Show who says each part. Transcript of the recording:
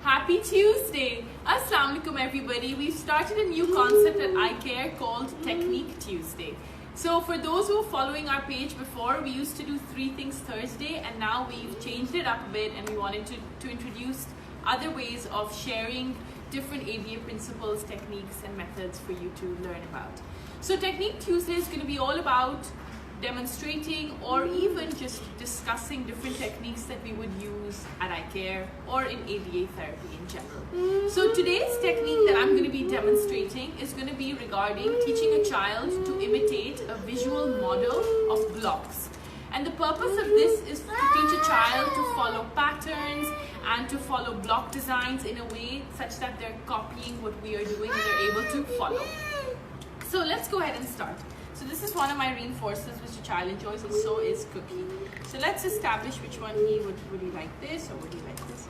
Speaker 1: Happy Tuesday! Assalamu alaikum everybody. We've started a new concept at iCare called Technique Tuesday. So for those who are following our page before, we used to do 3 things Thursday, and now we've changed it up a bit and we wanted to introduce other ways of sharing different ABA principles, techniques and methods for you to learn about. So Technique Tuesday is going to be all about demonstrating or even just discussing different techniques that we would use at iCare or in ABA therapy in general. So today's technique that I'm going to be demonstrating is going to be regarding teaching a child to imitate a visual model of blocks. And the purpose of this is to teach a child to follow patterns and to follow block designs in a way such that they're copying what we are doing and they're able to follow. So let's go ahead and start. So this is one of my reinforcers which the child enjoys, and so is Cookie. So let's establish which one would he like this or would he like this?